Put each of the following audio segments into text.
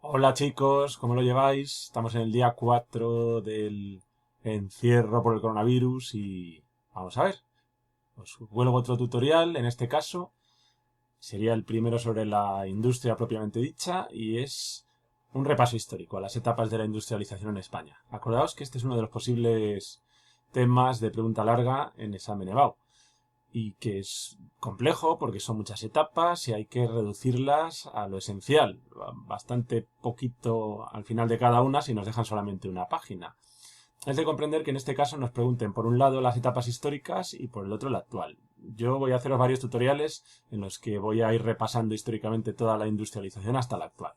Hola chicos, ¿cómo lo lleváis? Estamos en el día 4 del encierro por el coronavirus y vamos a ver. Os vuelvo otro tutorial, en este caso sería el primero sobre la industria propiamente dicha y es un repaso histórico a las etapas de la industrialización en España. Acordaos que este es uno de los posibles temas de pregunta larga en examen EBAU y que es complejo porque son muchas etapas y hay que reducirlas a lo esencial, bastante poquito al final de cada una si nos dejan solamente una página. Es de comprender que en este caso nos pregunten por un lado las etapas históricas y por el otro la actual. Yo voy a haceros varios tutoriales en los que voy a ir repasando históricamente toda la industrialización hasta la actual.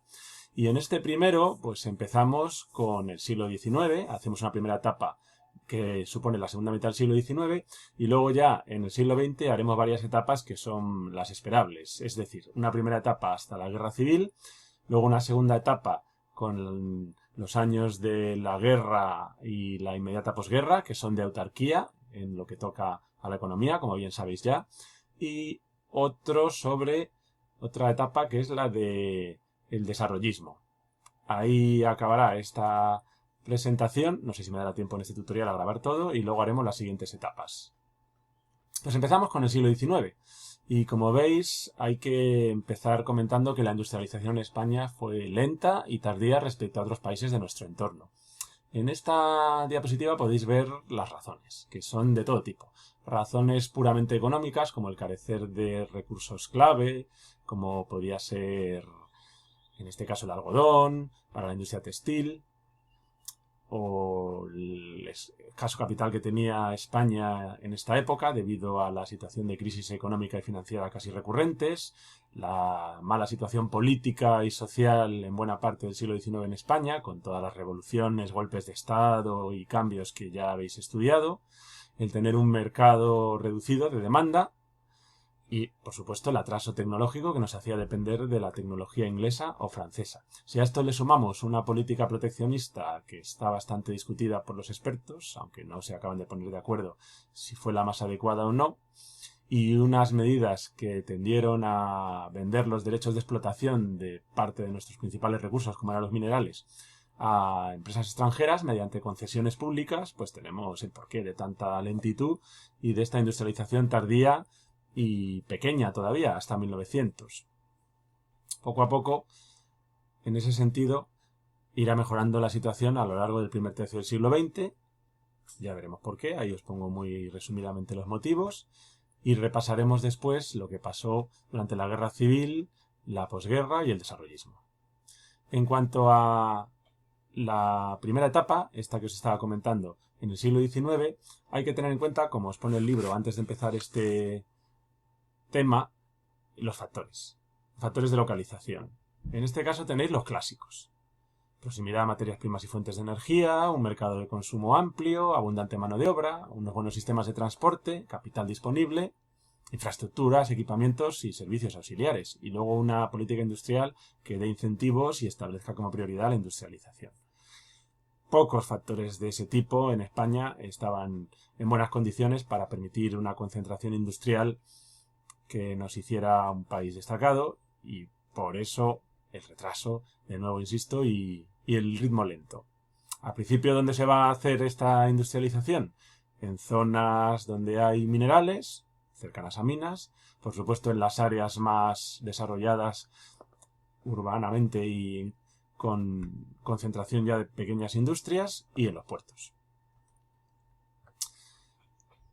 Y en este primero, pues empezamos con el siglo XIX, hacemos una primera etapa que supone la segunda mitad del siglo XIX, y luego ya en el siglo XX haremos varias etapas que son las esperables, es decir, una primera etapa hasta la Guerra Civil, luego una segunda etapa con los años de la guerra y la inmediata posguerra, que son de autarquía en lo que toca a la economía, como bien sabéis ya, y otro sobre otra etapa que es la de el desarrollismo. Ahí acabará esta presentación, no sé si me dará tiempo en este tutorial a grabar todo, y luego haremos las siguientes etapas. Pues empezamos con el siglo XIX. Y como veis, hay que empezar comentando que la industrialización en España fue lenta y tardía respecto a otros países de nuestro entorno. En esta diapositiva podéis ver las razones, que son de todo tipo. Razones puramente económicas, como el carecer de recursos clave, como podría ser, en este caso, el algodón, para la industria textil, o el escaso capital que tenía España en esta época debido a la situación de crisis económica y financiera casi recurrentes, la mala situación política y social en buena parte del siglo XIX en España, con todas las revoluciones, golpes de Estado y cambios que ya habéis estudiado, el tener un mercado reducido de demanda, y, por supuesto, el atraso tecnológico que nos hacía depender de la tecnología inglesa o francesa. Si a esto le sumamos una política proteccionista que está bastante discutida por los expertos, aunque no se acaban de poner de acuerdo si fue la más adecuada o no, y unas medidas que tendieron a vender los derechos de explotación de parte de nuestros principales recursos, como eran los minerales, a empresas extranjeras mediante concesiones públicas, pues tenemos el porqué de tanta lentitud y de esta industrialización tardía y pequeña todavía, hasta 1900. Poco a poco, en ese sentido, irá mejorando la situación a lo largo del primer tercio del siglo XX. Ya veremos por qué, ahí os pongo muy resumidamente los motivos. Y repasaremos después lo que pasó durante la Guerra Civil, la posguerra y el desarrollismo. En cuanto a la primera etapa, esta que os estaba comentando, en el siglo XIX, hay que tener en cuenta, como os pone el libro antes de empezar este tema, los factores. Factores de localización. En este caso tenéis los clásicos. Proximidad a materias primas y fuentes de energía, un mercado de consumo amplio, abundante mano de obra, unos buenos sistemas de transporte, capital disponible, infraestructuras, equipamientos y servicios auxiliares, y luego una política industrial que dé incentivos y establezca como prioridad la industrialización. Pocos factores de ese tipo en España estaban en buenas condiciones para permitir una concentración industrial que nos hiciera un país destacado, y por eso el retraso, de nuevo insisto, y el ritmo lento. Al principio, ¿dónde se va a hacer esta industrialización? En zonas donde hay minerales, cercanas a minas, por supuesto en las áreas más desarrolladas urbanamente y con concentración ya de pequeñas industrias, y en los puertos.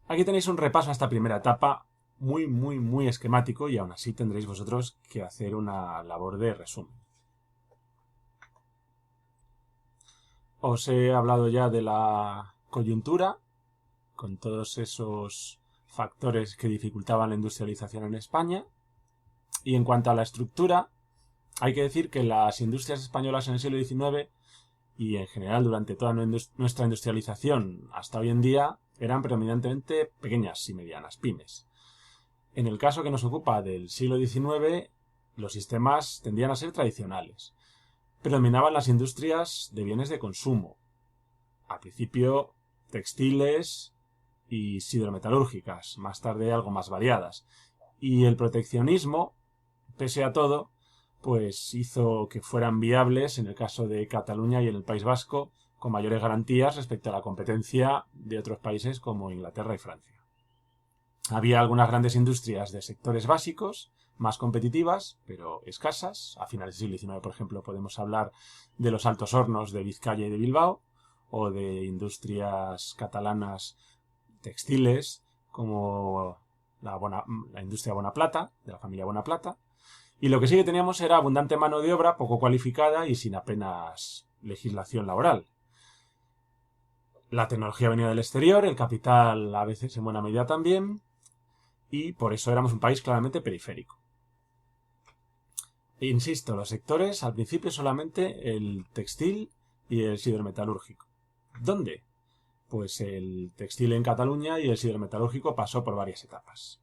Aquí tenéis un repaso a esta primera etapa muy esquemático, y aún así tendréis vosotros que hacer una labor de resumen. Os he hablado ya de la coyuntura, con todos esos factores que dificultaban la industrialización en España. Y en cuanto a la estructura, hay que decir que las industrias españolas en el siglo XIX y en general durante toda nuestra industrialización hasta hoy en día eran predominantemente pequeñas y medianas, pymes. En el caso que nos ocupa del siglo XIX, los sistemas tendían a ser tradicionales. Predominaban las industrias de bienes de consumo. Al principio, textiles y siderometalúrgicas, más tarde algo más variadas. Y el proteccionismo, pese a todo, pues hizo que fueran viables en el caso de Cataluña y en el País Vasco, con mayores garantías respecto a la competencia de otros países como Inglaterra y Francia. Había algunas grandes industrias de sectores básicos, más competitivas, pero escasas. A finales del siglo XIX, por ejemplo, podemos hablar de los altos hornos de Vizcaya y de Bilbao, o de industrias catalanas textiles, como la industria Bonaplata, de la familia Bonaplata. Y lo que sí que teníamos era abundante mano de obra, poco cualificada y sin apenas legislación laboral. La tecnología venía del exterior, el capital a veces en buena medida también, y por eso éramos un país claramente periférico. Insisto, los sectores al principio solamente el textil y el sidermetalúrgico. ¿Dónde? Pues el textil en Cataluña y el sidermetalúrgico pasó por varias etapas.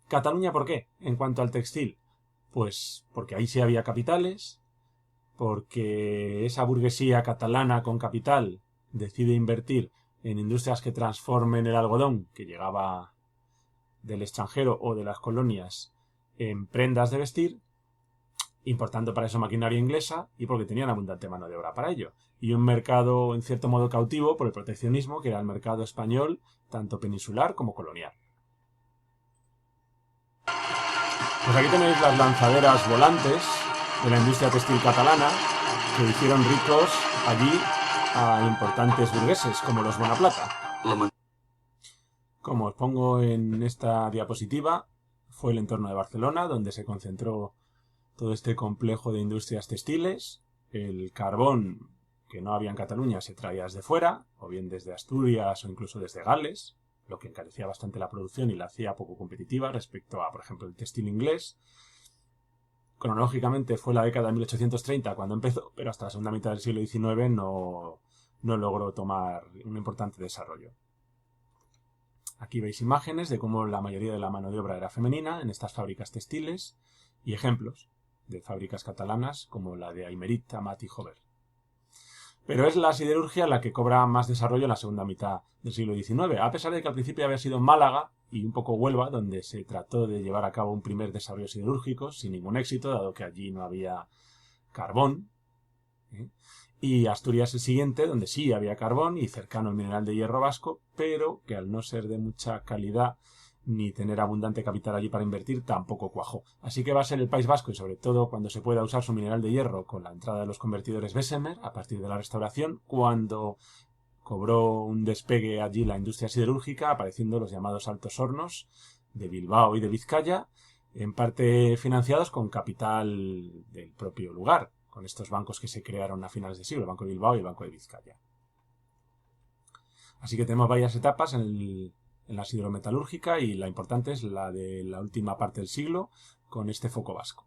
¿Cataluña por qué? En cuanto al textil, pues porque ahí sí había capitales, porque esa burguesía catalana con capital decide invertir en industrias que transformen el algodón que llegaba del extranjero o de las colonias en prendas de vestir, importando para eso maquinaria inglesa y porque tenían abundante mano de obra para ello. Y un mercado en cierto modo cautivo por el proteccionismo, que era el mercado español, tanto peninsular como colonial. Pues aquí tenéis las lanzaderas volantes de la industria textil catalana que hicieron ricos allí a importantes burgueses como los Bonaplata. Como os pongo en esta diapositiva, fue el entorno de Barcelona donde se concentró todo este complejo de industrias textiles. El carbón que no había en Cataluña se traía desde fuera, o bien desde Asturias o incluso desde Gales, lo que encarecía bastante la producción y la hacía poco competitiva respecto a, por ejemplo, el textil inglés. Cronológicamente fue la década de 1830 cuando empezó, pero hasta la segunda mitad del siglo XIX no logró tomar un importante desarrollo. Aquí veis imágenes de cómo la mayoría de la mano de obra era femenina en estas fábricas textiles y ejemplos de fábricas catalanas como la de Aymerit, Amat y Jover. Pero es la siderurgia la que cobra más desarrollo en la segunda mitad del siglo XIX, a pesar de que al principio había sido Málaga y un poco Huelva, donde se trató de llevar a cabo un primer desarrollo siderúrgico sin ningún éxito, dado que allí no había carbón. Y Asturias el siguiente, donde sí había carbón y cercano al mineral de hierro vasco, pero que al no ser de mucha calidad ni tener abundante capital allí para invertir, tampoco cuajó. Así que va a ser el País Vasco, y sobre todo cuando se pueda usar su mineral de hierro con la entrada de los convertidores Bessemer, a partir de la Restauración, cuando cobró un despegue allí la industria siderúrgica, apareciendo los llamados altos hornos de Bilbao y de Vizcaya, en parte financiados con capital del propio lugar, con estos bancos que se crearon a finales de siglo, el Banco de Bilbao y el Banco de Vizcaya. Así que tenemos varias etapas en la siderometalúrgica y la importante es la de la última parte del siglo con este foco vasco.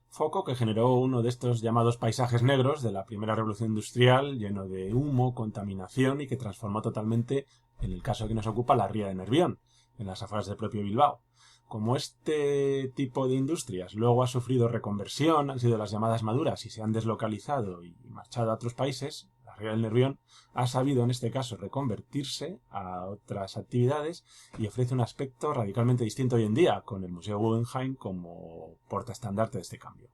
Foco que generó uno de estos llamados paisajes negros de la primera revolución industrial, lleno de humo, contaminación y que transformó totalmente, en el caso que nos ocupa, la ría de Nervión, en las afueras del propio Bilbao. Como este tipo de industrias luego ha sufrido reconversión, han sido las llamadas maduras y se han deslocalizado y marchado a otros países, la ría del Nervión ha sabido en este caso reconvertirse a otras actividades y ofrece un aspecto radicalmente distinto hoy en día, con el Museo Guggenheim como portaestandarte de este cambio.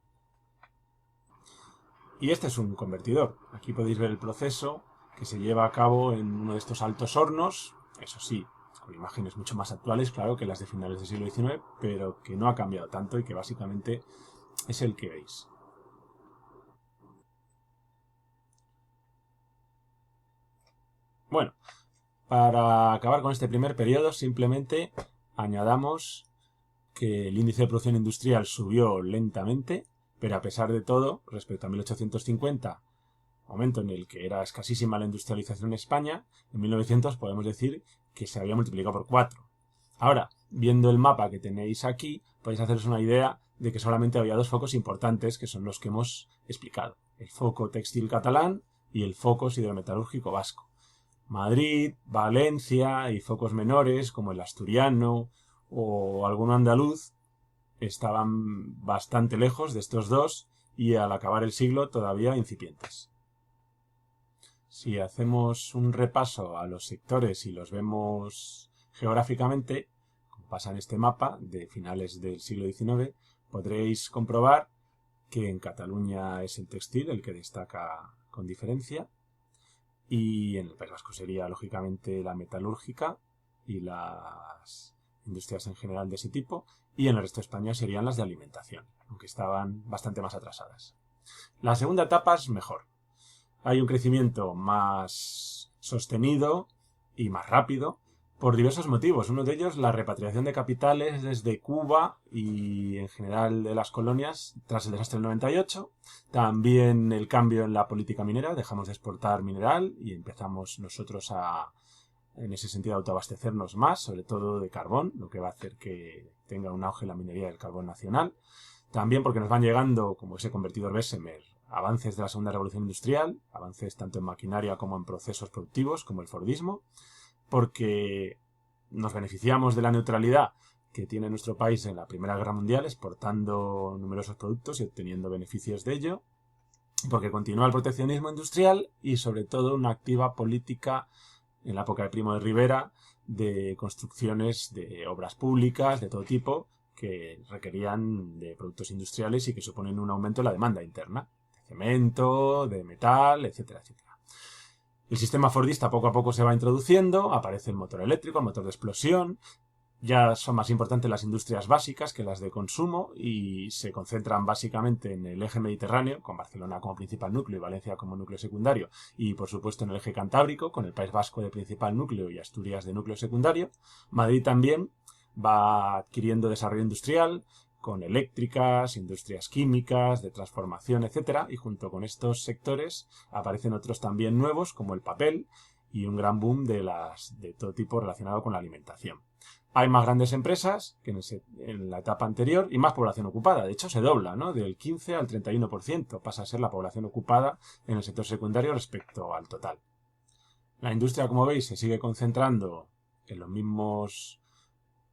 Y este es un convertidor. Aquí podéis ver el proceso que se lleva a cabo en uno de estos altos hornos, eso sí, con imágenes mucho más actuales, claro, que las de finales del siglo XIX, pero que no ha cambiado tanto y que básicamente es el que veis. Bueno, para acabar con este primer periodo, simplemente añadamos que el índice de producción industrial subió lentamente, pero a pesar de todo, respecto a 1850, momento en el que era escasísima la industrialización en España, en 1900 podemos decir que se había multiplicado por 4. Ahora, viendo el mapa que tenéis aquí, podéis haceros una idea de que solamente había dos focos importantes, que son los que hemos explicado. El foco textil catalán y el foco siderometalúrgico vasco. Madrid, Valencia y focos menores como el asturiano o alguno andaluz estaban bastante lejos de estos dos y al acabar el siglo todavía incipientes. Si hacemos un repaso a los sectores y los vemos geográficamente, como pasa en este mapa de finales del siglo XIX, podréis comprobar que en Cataluña es el textil el que destaca con diferencia, y en el País Vasco sería lógicamente la metalúrgica y las industrias en general de ese tipo, y en el resto de España serían las de alimentación, aunque estaban bastante más atrasadas. La segunda etapa es mejor. Hay un crecimiento más sostenido y más rápido por diversos motivos. Uno de ellos, la repatriación de capitales desde Cuba y en general de las colonias tras el desastre del 98. También el cambio en la política minera. Dejamos de exportar mineral y empezamos nosotros a, en ese sentido, autoabastecernos más, sobre todo de carbón, lo que va a hacer que tenga un auge la minería del carbón nacional. También porque nos van llegando, como ese convertidor Bessemer, avances de la segunda revolución industrial, avances tanto en maquinaria como en procesos productivos, como el Fordismo, porque nos beneficiamos de la neutralidad que tiene nuestro país en la Primera Guerra Mundial, exportando numerosos productos y obteniendo beneficios de ello, porque continúa el proteccionismo industrial y sobre todo una activa política en la época de Primo de Rivera de construcciones de obras públicas de todo tipo que requerían de productos industriales y que suponen un aumento en la demanda interna, de cemento, de metal, etcétera, etcétera. El sistema fordista poco a poco se va introduciendo, aparece el motor eléctrico, el motor de explosión, ya son más importantes las industrias básicas que las de consumo y se concentran básicamente en el eje mediterráneo, con Barcelona como principal núcleo y Valencia como núcleo secundario, y por supuesto en el eje cantábrico, con el País Vasco de principal núcleo y Asturias de núcleo secundario. Madrid también va adquiriendo desarrollo industrial, con eléctricas, industrias químicas, de transformación, etcétera, y junto con estos sectores aparecen otros también nuevos, como el papel, y un gran boom de todo tipo relacionado con la alimentación. Hay más grandes empresas que en la etapa anterior y más población ocupada. De hecho, se dobla, ¿no? Del 15 al 31% pasa a ser la población ocupada en el sector secundario respecto al total. La industria, como veis, se sigue concentrando en los mismos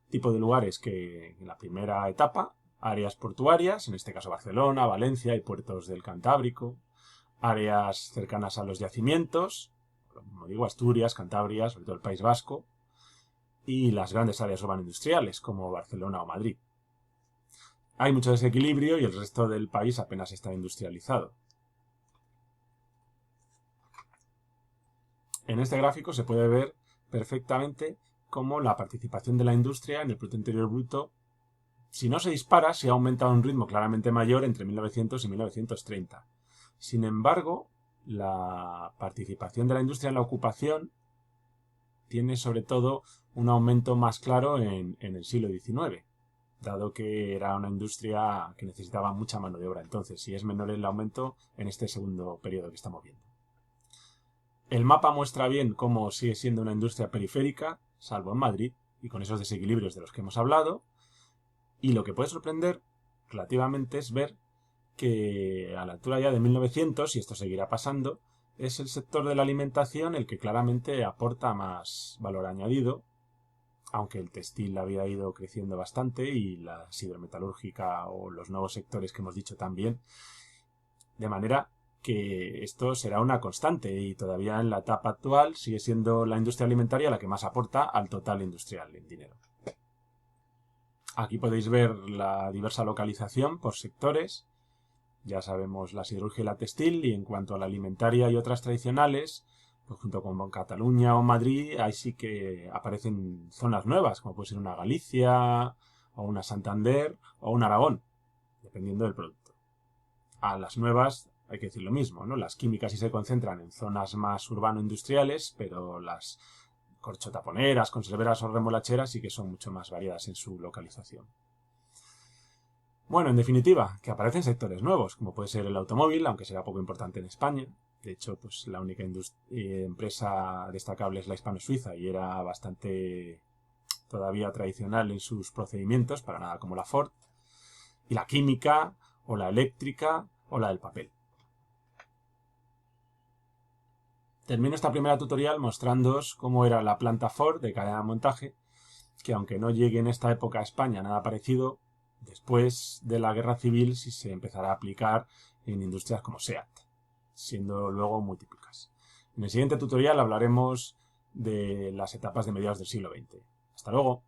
tipos de lugares que en la primera etapa. Áreas portuarias, en este caso Barcelona, Valencia y puertos del Cantábrico. Áreas cercanas a los yacimientos, como digo, Asturias, Cantabria, sobre todo el País Vasco. Y las grandes áreas urbano-industriales, como Barcelona o Madrid. Hay mucho desequilibrio y el resto del país apenas está industrializado. En este gráfico se puede ver perfectamente cómo la participación de la industria en el Producto Interior Bruto, si no se dispara, se ha aumentado a un ritmo claramente mayor entre 1900 y 1930. Sin embargo, la participación de la industria en la ocupación tiene sobre todo un aumento más claro en el siglo XIX, dado que era una industria que necesitaba mucha mano de obra entonces, y es menor el aumento en este segundo periodo que estamos viendo. El mapa muestra bien cómo sigue siendo una industria periférica, salvo en Madrid, y con esos desequilibrios de los que hemos hablado, y lo que puede sorprender relativamente es ver que a la altura ya de 1900, y esto seguirá pasando, es el sector de la alimentación el que claramente aporta más valor añadido, aunque el textil había ido creciendo bastante y la hidrometalúrgica o los nuevos sectores que hemos dicho también, de manera que esto será una constante y todavía en la etapa actual sigue siendo la industria alimentaria la que más aporta al total industrial en dinero. Aquí podéis ver la diversa localización por sectores. Ya sabemos la siderurgia y la textil, y en cuanto a la alimentaria y otras tradicionales, pues junto con Cataluña o Madrid, ahí sí que aparecen zonas nuevas, como puede ser una Galicia, o una Santander, o un Aragón, dependiendo del producto. A las nuevas hay que decir lo mismo, ¿no? Las químicas sí se concentran en zonas más urbano-industriales, pero las corchotaponeras, conserveras o remolacheras sí que son mucho más variadas en su localización. Bueno, en definitiva, que aparecen sectores nuevos, como puede ser el automóvil, aunque será poco importante en España. De hecho, pues la única empresa destacable es la hispano-suiza y era bastante todavía tradicional en sus procedimientos, para nada como la Ford. Y la química, o la eléctrica, o la del papel. Termino esta primera tutorial mostrándoos cómo era la planta Ford de cadena de montaje, que aunque no llegue en esta época a España nada parecido, después de la guerra civil sí se empezará a aplicar en industrias como SEAT, siendo luego muy típicas. En el siguiente tutorial hablaremos de las etapas de mediados del siglo XX. Hasta luego.